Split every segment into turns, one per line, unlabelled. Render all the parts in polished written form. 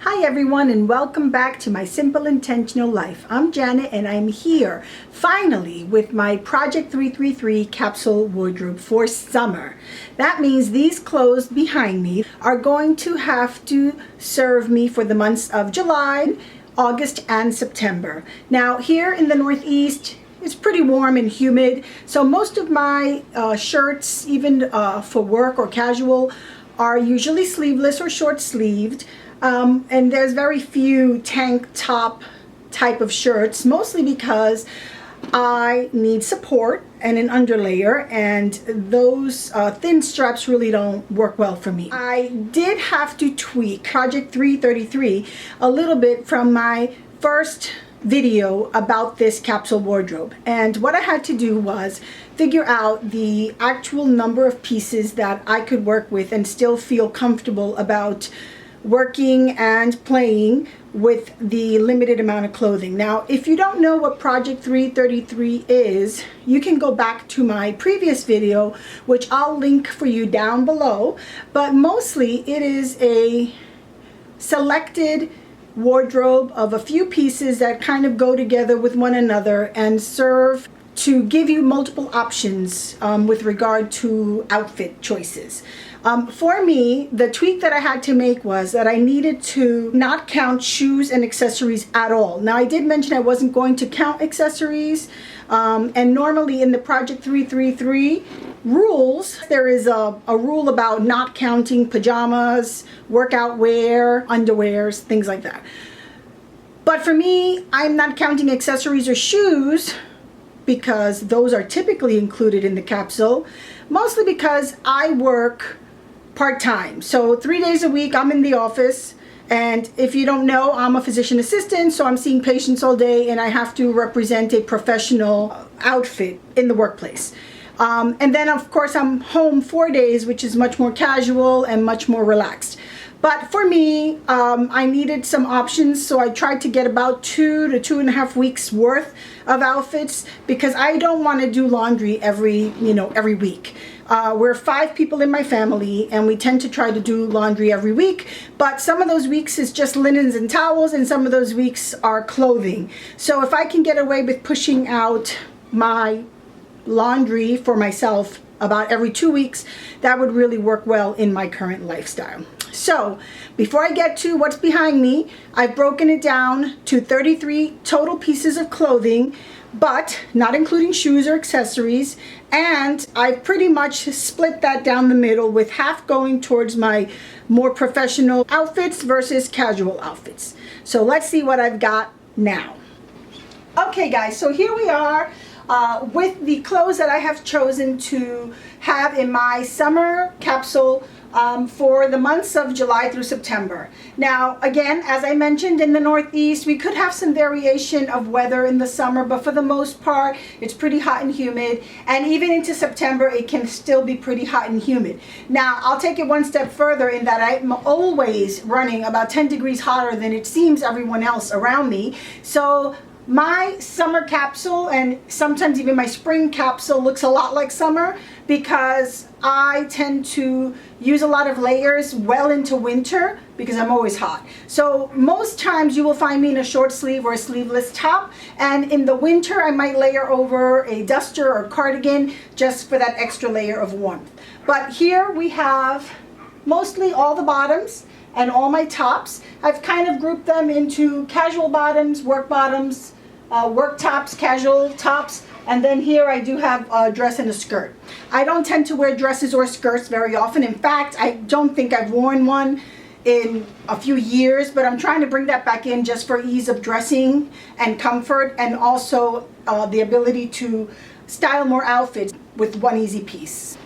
Hi everyone, and welcome back to My Simple Intentional Life. I'm Janet and I'm here finally with my Project 333 capsule wardrobe for summer. That means these clothes behind me are going to have to serve me for the months of July, August, and September. Now here in the Northeast, it's pretty warm and humid, so most of my shirts, even for work or casual, are usually sleeveless or short-sleeved. And there's very few tank top type of shirts, mostly because I need support and an underlayer, and those thin straps really don't work well for me. I did have to tweak Project 333 a little bit from my first video about this capsule wardrobe, and what I had to do was figure out the actual number of pieces that I could work with and still feel comfortable about working and playing with the limited amount of clothing. Now, if you don't know what Project 333 is, you can go back to my previous video, which I'll link for you down below, but mostly it is a selected wardrobe of a few pieces that kind of go together with one another and serve to give you multiple options with regard to outfit choices. For me, the tweak that I had to make was that I needed to not count shoes and accessories at all. Now, I did mention I wasn't going to count accessories, and normally in the Project 333 rules, there is a rule about not counting pajamas, workout wear, underwears, things like that. But for me, I'm not counting accessories or shoes because those are typically included in the capsule, mostly because I work part-time. So 3 days a week I'm in the office, and if you don't know, I'm a physician assistant, so I'm seeing patients all day and I have to represent a professional outfit in the workplace. And then of course I'm home 4 days, which is much more casual and much more relaxed. But for me, I needed some options, so I tried to get about 2 to 2.5 weeks worth of outfits because I don't want to do laundry every week. We're 5 people in my family and we tend to try to do laundry every week, but some of those weeks is just linens and towels and some of those weeks are clothing. So if I can get away with pushing out my laundry for myself about every 2 weeks, that would really work well in my current lifestyle. So before I get to what's behind me, I've broken it down to 33 total pieces of clothing, but not including shoes or accessories, and I've pretty much split that down the middle, with half going towards my more professional outfits versus casual outfits. So let's see what I've got now. Okay guys, so here we are with the clothes that I have chosen to have in my summer capsule for the months of July through September. Now, again, as I mentioned, in the Northeast, we could have some variation of weather in the summer, but for the most part, it's pretty hot and humid. And even into September, it can still be pretty hot and humid. Now, I'll take it one step further in that I'm always running about 10 degrees hotter than it seems everyone else around me. So my summer capsule, and sometimes even my spring capsule, looks a lot like summer because I tend to use a lot of layers well into winter because I'm always hot. So most times you will find me in a short sleeve or a sleeveless top, and in the winter I might layer over a duster or cardigan just for that extra layer of warmth. But here we have mostly all the bottoms and all my tops. I've kind of grouped them into casual bottoms, work tops, casual tops, and then here I do have a dress and a skirt. I don't tend to wear dresses or skirts very often. In fact, I don't think I've worn one in a few years, but I'm trying to bring that back in just for ease of dressing and comfort, and also the ability to style more outfits with one easy piece.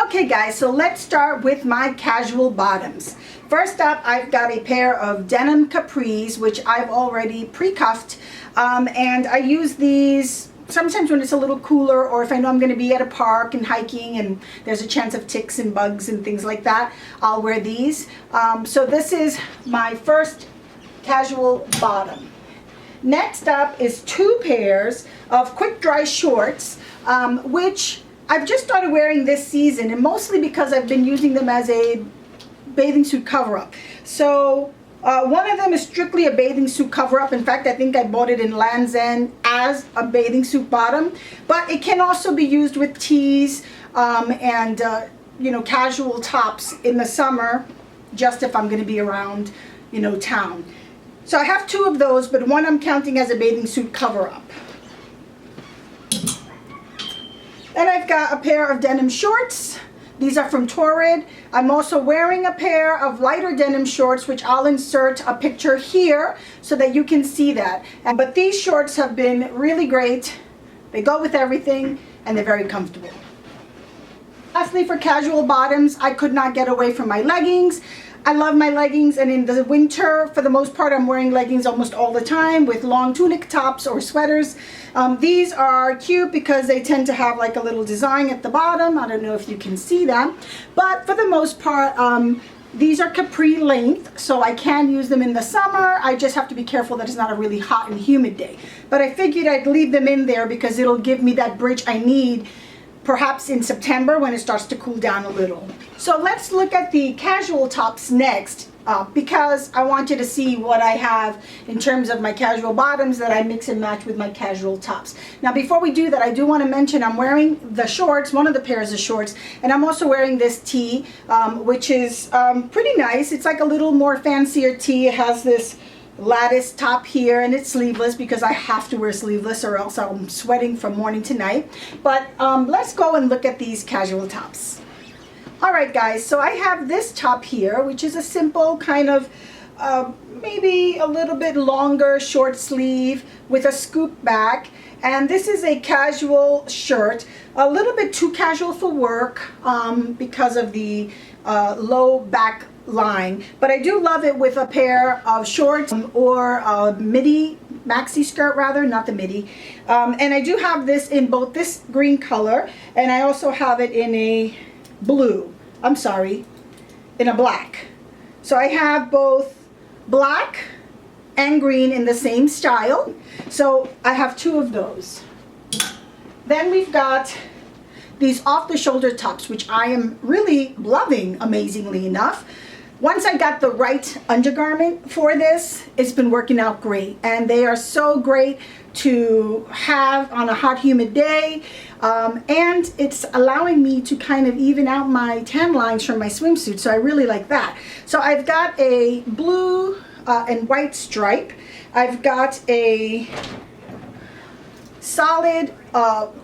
Okay guys, so let's start with my casual bottoms. First up, I've got a pair of denim capris, which I've already pre-cuffed, and I use these sometimes when it's a little cooler, or if I know I'm going to be at a park and hiking and there's a chance of ticks and bugs and things like that, I'll wear these. So this is my first casual bottom. Next up is 2 pairs of quick dry shorts, which I've just started wearing this season, and mostly because I've been using them as a bathing suit cover-up. So One of them is strictly a bathing suit cover-up. In fact, I think I bought it in Land's End as a bathing suit bottom. But it can also be used with tees and you know, casual tops in the summer, just if I'm going to be around, you know, town. So I have two of those, but one I'm counting as a bathing suit cover-up. Then I've got a pair of denim shorts. These are from Torrid. I'm also wearing a pair of lighter denim shorts, which I'll insert a picture here so that you can see that. But these shorts have been really great. They go with everything and they're very comfortable. Lastly, for casual bottoms, I could not get away from my leggings. I love my leggings, and in the winter, for the most part, I'm wearing leggings almost all the time with long tunic tops or sweaters. These are cute because they tend to have like a little design at the bottom. I don't know if you can see them, but for the most part, these are capri length, so I can use them in the summer. I just have to be careful that it's not a really hot and humid day. But I figured I'd leave them in there because it'll give me that bridge I need perhaps in September when it starts to cool down a little. So let's look at the casual tops next because I wanted to see what I have in terms of my casual bottoms that I mix and match with my casual tops. Now before we do that, I do want to mention I'm wearing the shorts, one of the pairs of shorts, and I'm also wearing this tee, which is pretty nice. It's like a little more fancier tee. It has this lattice top here, and it's sleeveless because I have to wear sleeveless or else I'm sweating from morning to night. But let's go and look at these casual tops. All right guys, so I have this top here, which is a simple kind of maybe a little bit longer short sleeve with a scoop back, and this is a casual shirt, a little bit too casual for work because of the low back line, but I do love it with a pair of shorts or a midi, maxi skirt rather, not the midi. And I do have this in both this green color, and I also have it in a blue, I'm sorry, in a black. So I have both black and green in the same style. So I have two of those. Then we've got these off-the-shoulder tops, which I am really loving, amazingly enough. Once I got the right undergarment for this, it's been working out great. And they are so great to have on a hot, humid day. And it's allowing me to kind of even out my tan lines from my swimsuit. So I really like that. So I've got a blue and white stripe. I've got a solid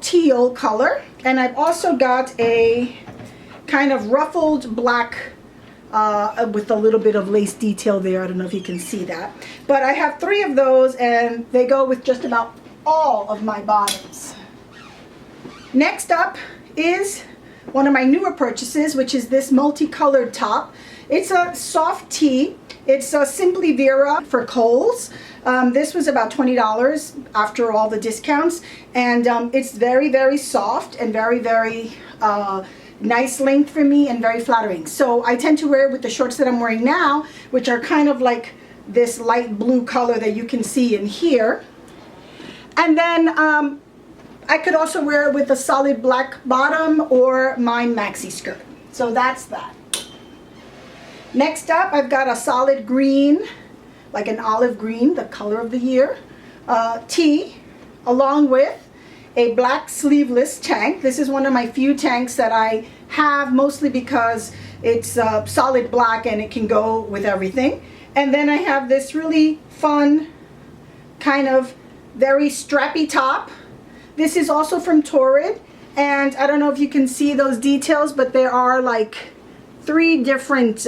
teal color. And I've also got a kind of ruffled black with a little bit of lace detail there. I don't know if you can see that. But I have three of those, and they go with just about all of my bottoms. Next up is one of my newer purchases, which is this multicolored top. It's a soft tee. It's a Simply Vera for Kohl's. This was about $20 after all the discounts, and it's very, very soft and very, very nice length for me and very flattering. So I tend to wear it with the shorts that I'm wearing now, which are kind of like this light blue color that you can see in here. And then I could also wear it with a solid black bottom or my maxi skirt. So that's that. Next up, I've got a solid green, like an olive green, the color of the year, tee, along with a black sleeveless tank. This is one of my few tanks that I have, mostly because it's solid black and it can go with everything. And then I have this really fun, kind of very strappy top. This is also from Torrid, and I don't know if you can see those details, but there are like three different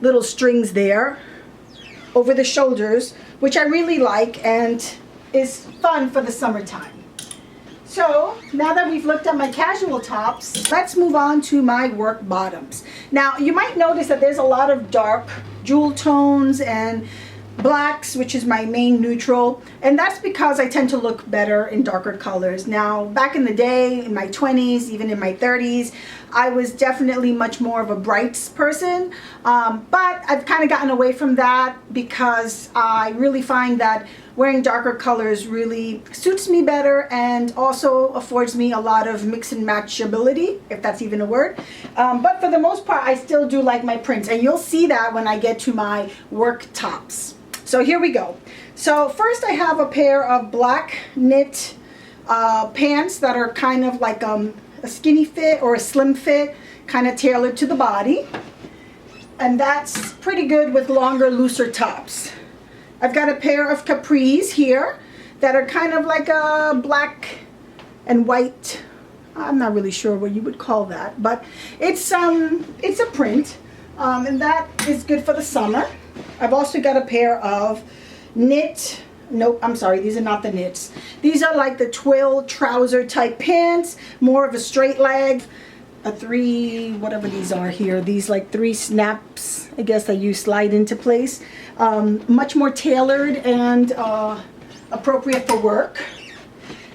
little strings there over the shoulders, which I really like and is fun for the summertime. So now that we've looked at my casual tops, let's move on to my work bottoms. Now you might notice that there's a lot of dark jewel tones and blacks, which is my main neutral, and that's because I tend to look better in darker colors. Now back in the day, in my 20s, even in my 30s, I was definitely much more of a brights person, but I've kind of gotten away from that because I really find that wearing darker colors really suits me better and also affords me a lot of mix and match ability, if that's even a word. But for the most part, I still do like my prints, and you'll see that when I get to my work tops. So here we go. So first I have a pair of black knit pants that are kind of like a skinny fit or a slim fit, kind of tailored to the body. And that's pretty good with longer, looser tops. I've got a pair of capris here that are kind of like a black and white. I'm not really sure what you would call that, but it's a print, and that is good for the summer. I've also got a pair of knit, nope, I'm sorry, these are not the knits. These are like the twill trouser type pants, more of a straight leg. A three, whatever these are here, these like three snaps, I guess, that you slide into place. Much more tailored and appropriate for work.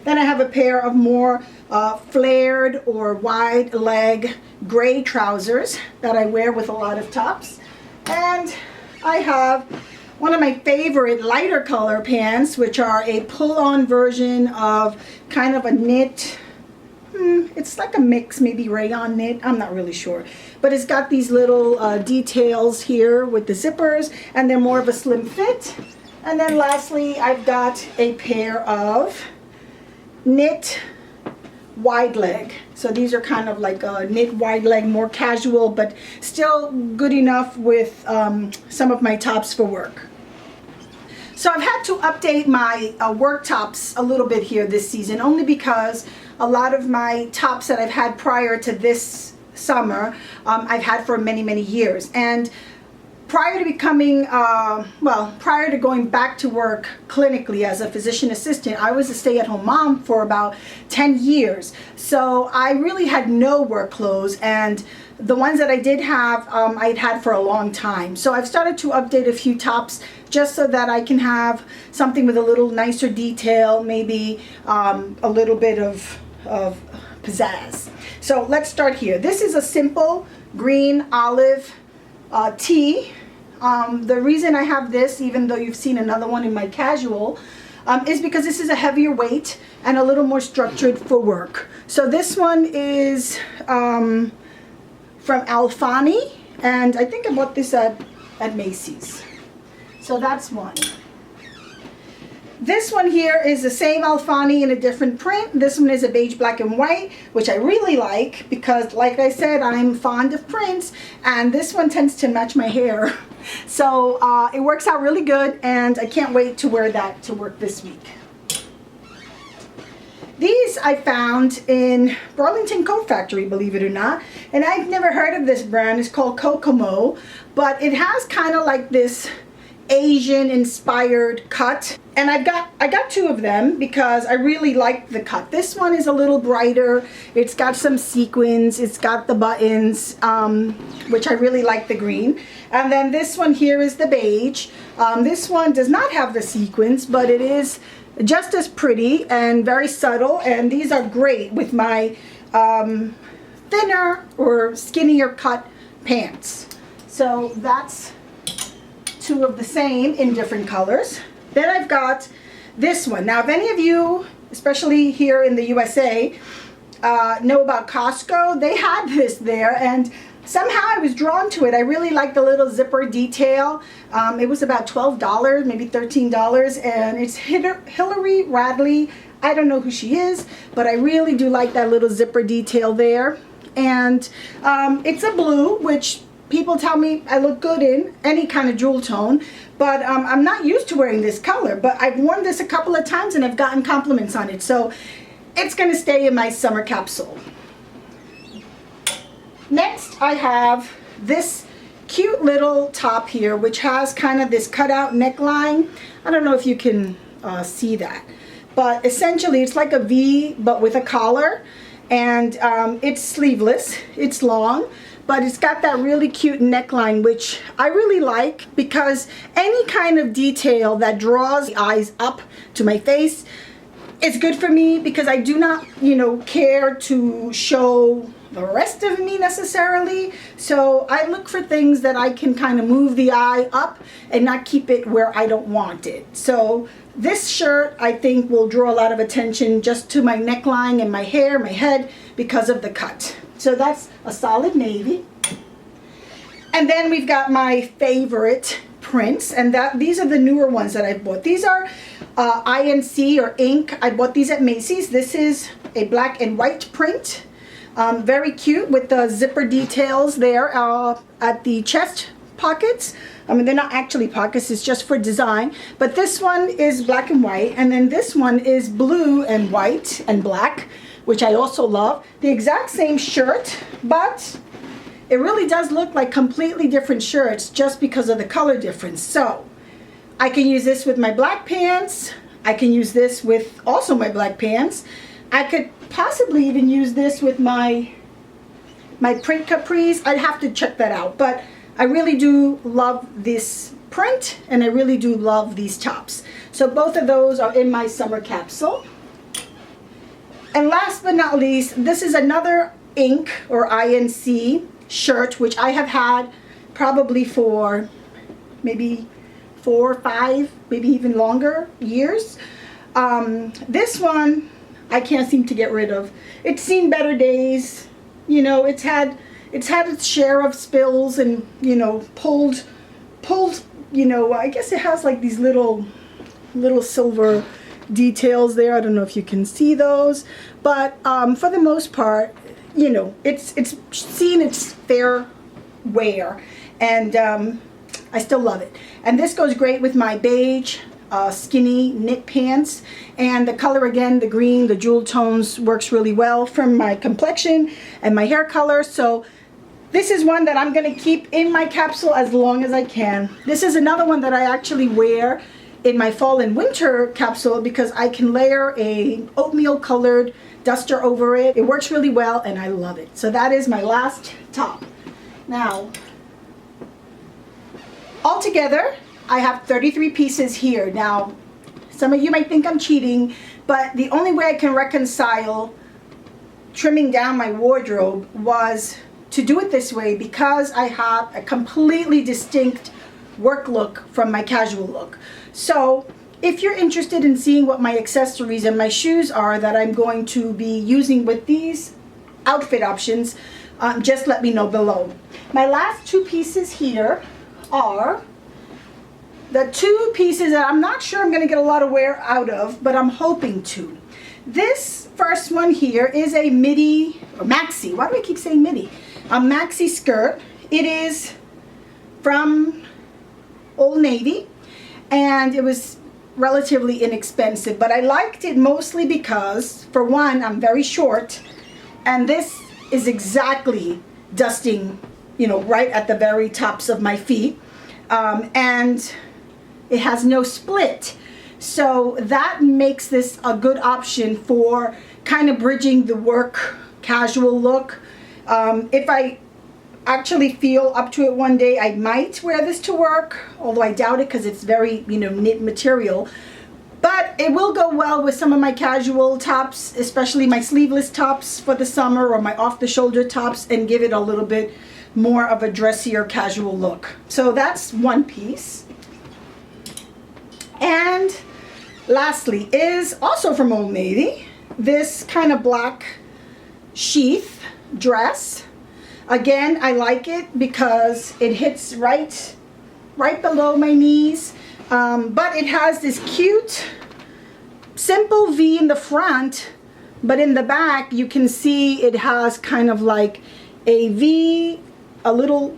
Then I have a pair of more flared or wide leg gray trousers that I wear with a lot of tops. And I have one of my favorite lighter color pants, which are a pull-on version of kind of a knit. It's like a mix, maybe rayon knit, I'm not really sure. But it's got these little details here with the zippers, and they're more of a slim fit. And then lastly, I've got a pair of knit wide leg. So these are kind of like a knit wide leg, more casual, but still good enough with some of my tops for work. So I've had to update my work tops a little bit here this season, only because a lot of my tops that I've had prior to this summer, I've had for many, many years. And prior to becoming, prior to going back to work clinically as a physician assistant, I was a stay-at-home mom for about 10 years. So I really had no work clothes, and the ones that I did have, I'd had for a long time. So I've started to update a few tops just so that I can have something with a little nicer detail, maybe a little bit of pizzazz. So let's start here. This is a simple green olive tee. The reason I have this, even though you've seen another one in my casual, is because this is a heavier weight and a little more structured for work. So this one is from Alfani, and I think I bought this at Macy's. So that's one. This one here is the same Alfani in a different print. This one is a beige, black, and white, which I really like because, like I said, I'm fond of prints, and this one tends to match my hair. So it works out really good, and I can't wait to wear that to work this week. These I found in Burlington Coat Factory, believe it or not, and I've never heard of this brand. It's called Kokomo, but it has kind of like this Asian inspired cut, and I got two of them because I really like the cut. This one is a little brighter. It's got some sequins, it's got the buttons, which I really like the green. And then this one here is the beige. This one does not have the sequins, but it is just as pretty and very subtle, and these are great with my thinner or skinnier cut pants. So that's two of the same in different colors. Then I've got this one. Now, if any of you, especially here in the USA, know about Costco, they had this there, and somehow I was drawn to it. I really like the little zipper detail. It was about $12, maybe $13, and it's Hillary Radley. I don't know who she is, but I really do like that little zipper detail there. And it's a blue, which people tell me I look good in any kind of jewel tone, but I'm not used to wearing this color, but I've worn this a couple of times and I've gotten compliments on it, so it's gonna stay in my summer capsule. Next, I have this cute little top here, which has kind of this cutout neckline. I don't know if you can see that, but essentially it's like a V, but with a collar, and it's sleeveless, it's long, but it's got that really cute neckline, which I really like because any kind of detail that draws the eyes up to my face is good for me, because I do not, care to show the rest of me necessarily. So I look for things that I can kind of move the eye up and not keep it where I don't want it. So this shirt I think will draw a lot of attention just to my neckline and my hair, my head, because of the cut. So that's a solid navy. And then we've got my favorite prints, and these are the newer ones that I bought. These are INC or ink. I bought these at Macy's. This is a black and white print. Very cute with the zipper details there at the chest pockets. I mean, they're not actually pockets, it's just for design. But this one is black and white, and then this one is blue and white and black, which I also love. The exact same shirt, but it really does look like completely different shirts just because of the color difference. So I can use this with my black pants. I can use this with also my black pants. I could possibly even use this with my print capris. I'd have to check that out, but I really do love this print and I really do love these tops. So both of those are in my summer capsule. And last but not least, this is another ink or INC shirt, which I have had probably for maybe 4 or 5, maybe even longer years. This one I can't seem to get rid of. It's seen better days. You know, it's had its share of spills and, you know, pulled, you know, I guess it has like these little silver details there. I don't know if you can see those, but for the most part, you know, it's seen its fair wear, and I still love it. And this goes great with my beige skinny knit pants, and the color, again, the green, the jewel tones, works really well from my complexion and my hair color. So this is one that I'm going to keep in my capsule as long as I can. This is another one that I actually wear in my fall and winter capsule because I can layer a oatmeal colored duster over it. It works really well and I love it. So that is my last top. Now, altogether, I have 33 pieces here. Now, some of you might think I'm cheating, but the only way I can reconcile trimming down my wardrobe was to do it this way because I have a completely distinct work look from my casual look. So if you're interested in seeing what my accessories and my shoes are that I'm going to be using with these outfit options, just let me know below. My last 2 pieces here are the 2 pieces that I'm not sure I'm going to get a lot of wear out of, but I'm hoping to. This first one here is a midi, or maxi, why do I keep saying midi? A maxi skirt. It is from Old Navy, and it was relatively inexpensive, but I liked it mostly because, for one, I'm very short, and this is exactly dusting, you know, right at the very tops of my feet, and it has no split, so that makes this a good option for kind of bridging the work casual look. If I actually feel up to it one day, I might wear this to work, although I doubt it because it's very, you know, knit material. But it will go well with some of my casual tops, especially my sleeveless tops for the summer or my off-the-shoulder tops, and give it a little bit more of a dressier casual look. So that's one piece. And lastly is also from Old Navy, this kind of black sheath dress. Again, I like it because it hits right below my knees, but it has this cute simple V in the front, but in the back you can see it has kind of like a V, a little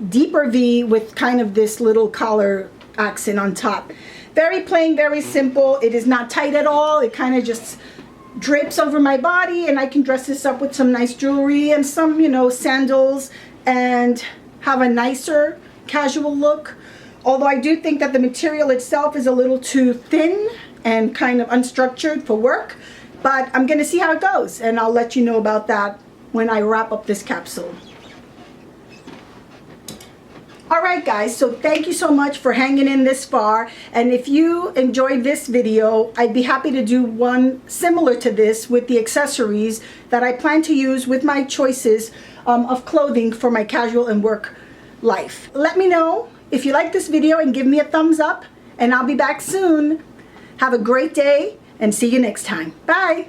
deeper V with kind of this little collar accent on top. Very plain, very simple. It is not tight at all. It kind of just drapes over my body, and I can dress this up with some nice jewelry and some, you know, sandals and have a nicer casual look. Although I do think that the material itself is a little too thin and kind of unstructured for work, but I'm gonna see how it goes, and I'll let you know about that when I wrap up this capsule. All right, guys, so thank you so much for hanging in this far. And if you enjoyed this video, I'd be happy to do one similar to this with the accessories that I plan to use with my choices of clothing for my casual and work life. Let me know if you like this video and give me a thumbs up, and I'll be back soon. Have a great day and see you next time. Bye.